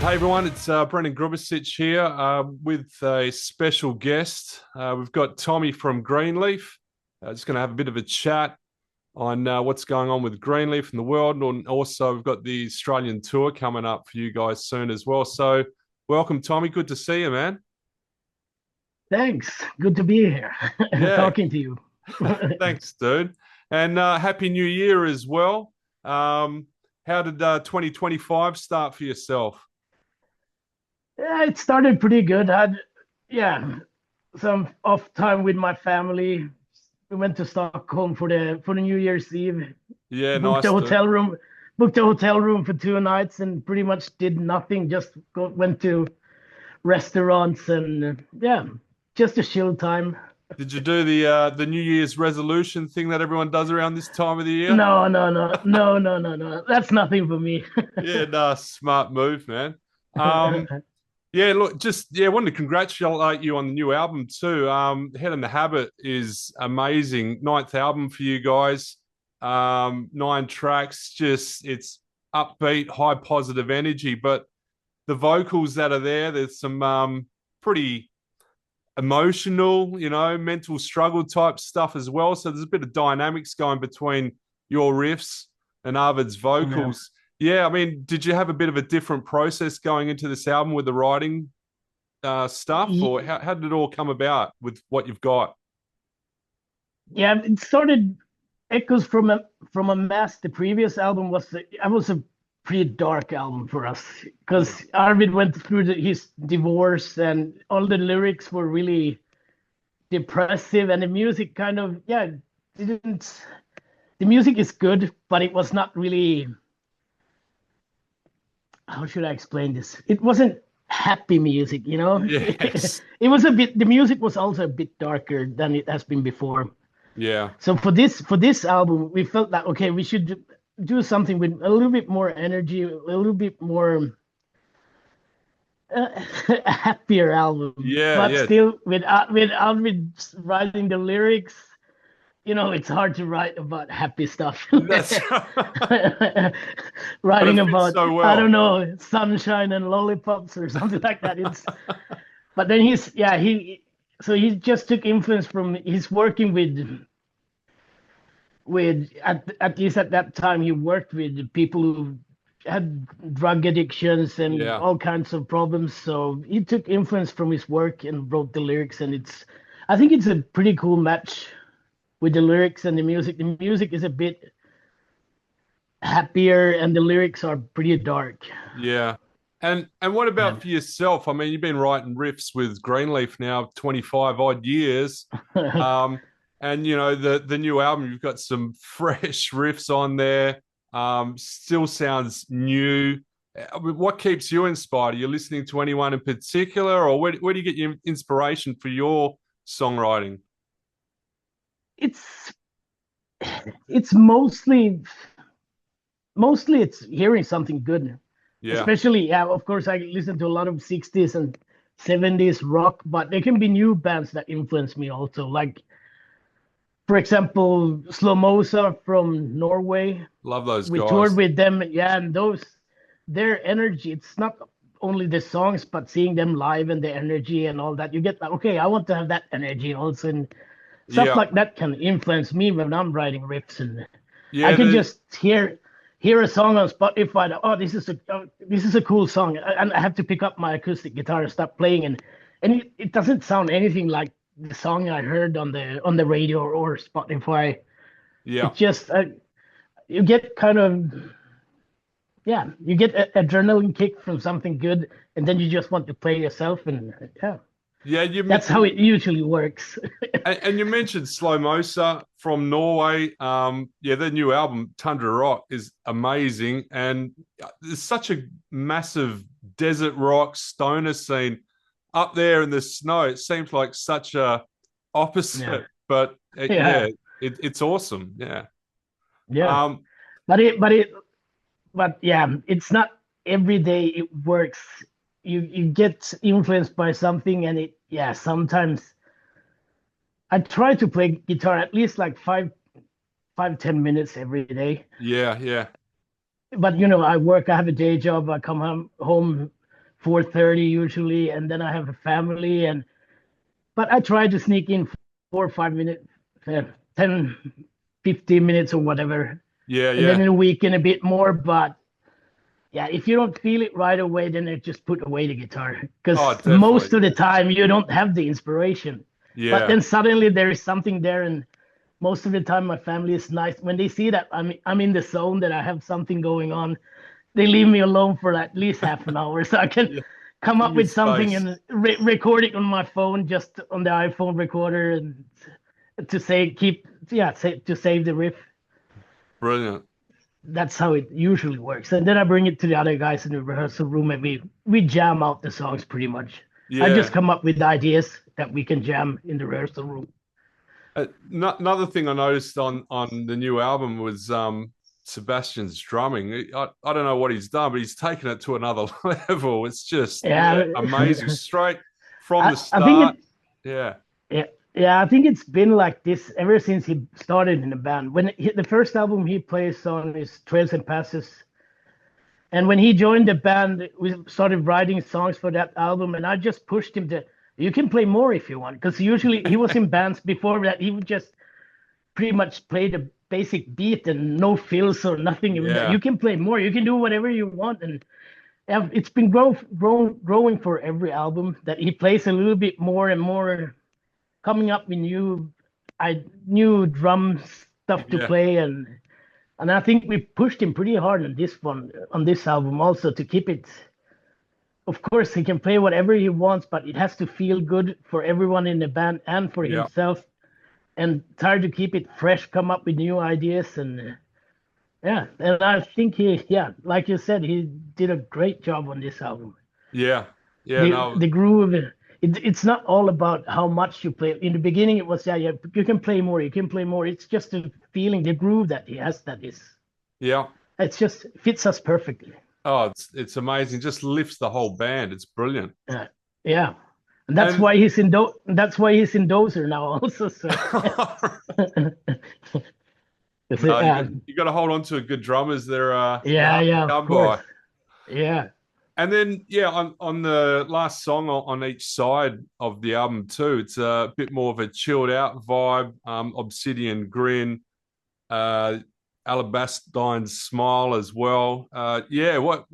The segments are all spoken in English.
Hey everyone, it's Brendon Grubisich here with a special guest. We've got Tommi from Greenleaf. Just going to have a bit of a chat on what's going on with Greenleaf in the world, and also we've got the Australian tour coming up for you guys soon as well. So, welcome, Tommi. Good to see you, man. Thanks. Good to be here Yeah, talking to you. thanks, dude. And Happy New Year as well. How did 2025 start for yourself? Yeah, it started pretty good. Yeah, some off time with my family. We went to Stockholm for the New Year's Eve. Yeah, Booked a nice, dude. hotel room, booked a hotel room for 2 nights, and pretty much did nothing. Just went to restaurants and yeah, just a chill time. Did you do the New Year's resolution thing that everyone does around this time of the year? No, no, no, no, no, no, no. That's nothing for me. Yeah, nah, smart move, man. Um, yeah, look, just wanted to congratulate you on the new album too. Head in the Habit is amazing. Ninth album for you guys. 9 tracks, just it's upbeat, high positive energy. But the vocals that are there, there's some pretty emotional, mental struggle type stuff as well. So there's a bit of dynamics going between your riffs and Arvid's Yeah. vocals. Yeah, I mean, did you have a bit of a different process going into this album with the writing stuff, or how did it all come about with what you've got? Yeah, it started echoes from a mess. The previous album was a pretty dark album for us Yeah, because Arvid went through his divorce and all the lyrics were really depressive and the music kind of didn't the music is good but it was not really, how should I explain this? It wasn't happy music, you know. yes, It was a bit, the music was also a bit darker than it has been before. yeah, So for this album, we felt that okay, we should do something with a little bit more energy, a little bit more a happier album, yeah, but yeah. still with writing the lyrics. You know, it's hard to write about happy stuff. That's but it Writing fits about, so I don't well. know, sunshine and lollipops or something like that. It's but then he just took influence from, he's working with at least at that time he worked with people who had drug addictions and Yeah, all kinds of problems, so he took influence from his work and wrote the lyrics, and I think it's a pretty cool match with the lyrics and the music. The music is a bit happier and the lyrics are pretty dark. yeah. And what Yeah. about for yourself? I mean, you've been writing riffs with Greenleaf now 25 odd years. Um, and the new album, you've got some fresh riffs on there. Still sounds new. What keeps you inspired? Are you listening to anyone in particular, or where do you get your inspiration for your songwriting? it's it's mostly it's hearing something good. Yeah, Especially, yeah, of course, I listen to a lot of 60s and 70s rock, but there can be new bands that influence me also. Like, for example, Slomosa from Norway. love those We toured guys. with them, yeah, and their energy, it's not only the songs, but seeing them live and the energy and all that. You get like, okay, I want to have that energy also. And stuff Yeah, like that can influence me when I'm writing riffs, and I yeah, can just hear a song on Spotify that, oh, this is a cool song, and I have to pick up my acoustic guitar and start playing, and it doesn't sound anything like the song I heard on the radio or Spotify. yeah. It just you get kind of, yeah, you get a adrenaline kick from something good, and then you just want to play yourself, and yeah, Yeah, that's how it usually works. and you mentioned Slow Mosa from Norway. Yeah, their new album Tundra Rock is amazing, and there's such a massive desert rock stoner scene up there in the snow. It seems like such a Yeah, opposite, but yeah, yeah, it's awesome. Yeah. yeah. Um, But yeah, it's not every day it works. You get influenced by something, and it, yeah, sometimes I try to play guitar at least like 5-10 minutes every day. yeah, yeah, But you know, I work, I have a day job, I come home 4:30 usually, and then I have a family, and but I try to sneak in 4 or 5 minutes, 10, 15 minutes or whatever, Yeah, and then yeah. in a weekend a bit more. But yeah, if you don't feel it right away, then I just put away the guitar Oh, because most definitely. of the time you don't have the inspiration. But Yeah. then suddenly there is something there, and most of the time my family is nice when they see that I'm in the zone, that I have something going on. They leave me alone for at least half an hour, so I can Yeah. come Give up you with something space. and record it on my phone, just on the iPhone recorder, and to say keep yeah say, to save the riff. Brilliant. That's how it usually works. And then I bring it to the other guys in the rehearsal room, and we jam out the songs pretty much. I just Yeah. come up with ideas that we can jam in the rehearsal room. Another thing I noticed on the new album was Sebastian's drumming. I don't know what he's done, but he's taken it to another level. It's just Yeah, amazing, straight from the I think start. it Yeah, yeah, yeah, I think it's been like this ever since he started in the band. The first album he plays on is Trails and Passes, and when he joined the band, we started writing songs for that album, and I just pushed him to, you can play more if you want, because usually he was in bands before that he would just pretty much play the basic beat and no fills or nothing. Even that. yeah, You can play more, you can do whatever you want, and it's been growing for every album that he plays a little bit more and more, coming up with new drum stuff to yeah, play, and I think we pushed him pretty hard on this album also, to keep it. Of course, he can play whatever he wants, but it has to feel good for everyone in the band and for yeah, himself. And try to keep it fresh, come up with new ideas, and yeah. And I think like you said, he did a great job on this album. yeah, yeah. The No, groove, it's not all about how much you play. In the beginning, it was yeah, you can play more, you can play more. It's just the feeling, the groove that he has, that is, yeah. it's just fits us perfectly. Oh, it's amazing. Just lifts the whole band. It's brilliant. Yeah, and And that's why he's in Dozer now also. So no, yeah, you got to hold on to a good drummers. They're yeah, hard to yeah, of come course, by. yeah. And then, yeah, on the last song on each side of the album too, it's a bit more of a chilled out vibe. Obsidian Grin, uh, Alabastine Smile as well. Yeah, what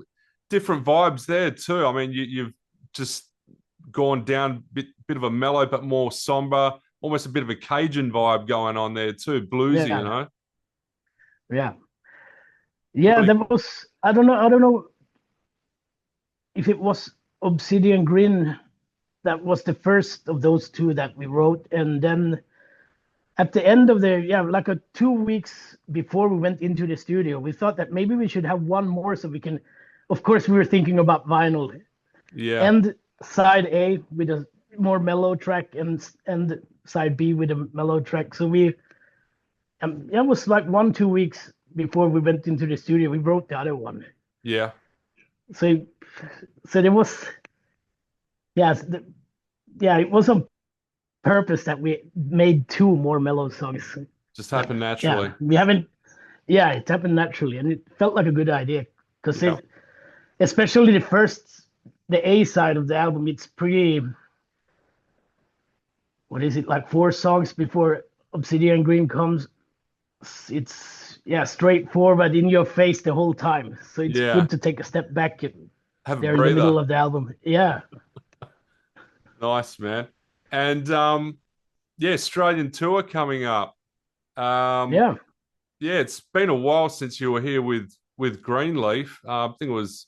different vibes there too. I mean, you've just gone down bit of a mellow but more somber, almost a bit of a Cajun vibe going on there too, bluesy. You Yeah, know, yeah, yeah. really, That was, I don't know if it was Obsidian Grin that was the first of those two that we wrote, and then at the end of the like 2 weeks before we went into the studio, we thought that maybe we should have one more so we can. Of course, we were thinking about vinyl, yeah, and side A with a more mellow track, and side B with a mellow track. So it was like 1 2 weeks before we went into the studio, we wrote the other one. yeah. So there was, yes, it was on purpose that we made two more mellow songs. Just But happened yeah, naturally. we haven't. Yeah, it happened naturally, and it felt like a good idea because Yeah, especially the A side of the album, it's pretty. What is it, like 4 songs before Obsidian Green comes? It's straightforward, in your face the whole time. So it's yeah. good to take a step back Have a there in the breather. middle of the album. Yeah, Nice, man. And yeah, Australian tour coming up. Um, yeah, yeah, it's been a while since you were here with Greenleaf. I think it was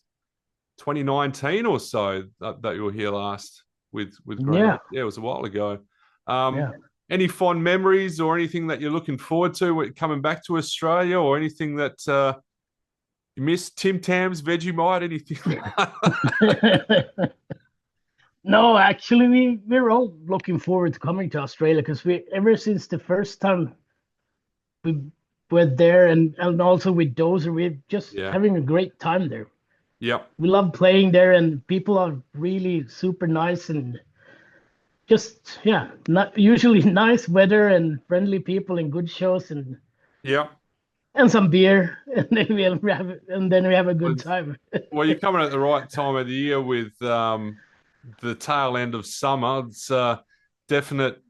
2019 or so that you were here last with yeah, Greenleaf. Yeah, it was a while ago. Um, yeah. any fond memories or anything that you're looking forward to coming back to Australia, or anything that you miss? Tim Tams, Vegemite, anything? No, actually, we're all looking forward to coming to Australia because we ever since the first time we were there, and also with Dozer, we're just Yeah. having a great time there. Yep. We love playing there, and people are really super nice, and just not usually nice weather and friendly people and good shows, and Yep. and some beer, and then we have a good time. Well, you're coming at the right time of the year with the tail end of summer. It's definite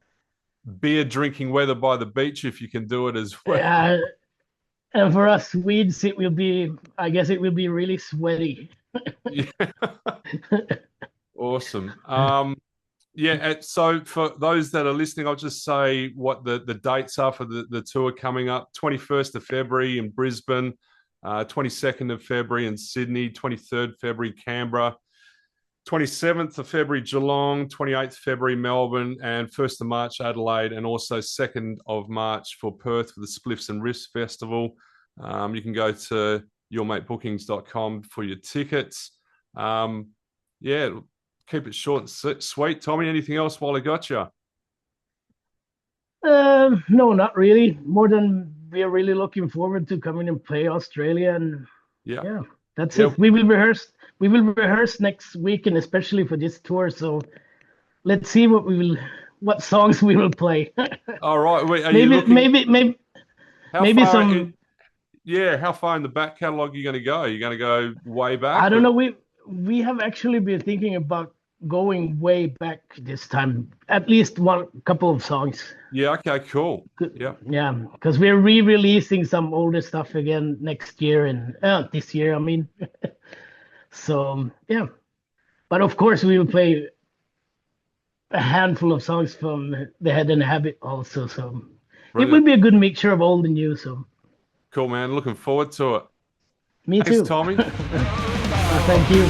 beer drinking weather by the beach if you can do it as well. And for us Swedes, I guess it will be really sweaty. Yeah. Awesome. Yeah, so for those that are listening, I'll just say what the dates are for the tour coming up. 21st of February in Brisbane, 22nd of February in Sydney, 23rd February Canberra, 27th of February Geelong, 28th February Melbourne, and 1st of March Adelaide, and also 2nd of March for Perth for the Spliffs and Riffs Festival. You can go to yourmatebookings.com for your tickets. Yeah, keep it short and sweet. Tommy, anything else while I got you? No, not really. More than we're really looking forward to coming and play Australia, and yeah, that's it. We will rehearse. We will rehearse next week, and especially for this tour. So let's see what songs we will play. All right. Wait, maybe some. How far in the back catalogue are you going to go? Are you going to go way back? I don't know. We have actually been thinking about going way back this time. At least one couple of songs. Yeah. Okay. Cool. Yeah. Yeah, because we're re-releasing some older stuff again next year and this year. I mean, so yeah. But of course, we will play a handful of songs from The Head and Habit also. So Brilliant. It will be a good mixture of old and new. So cool, man. Looking forward to it. Me Thanks, too. Tommy. Thank you.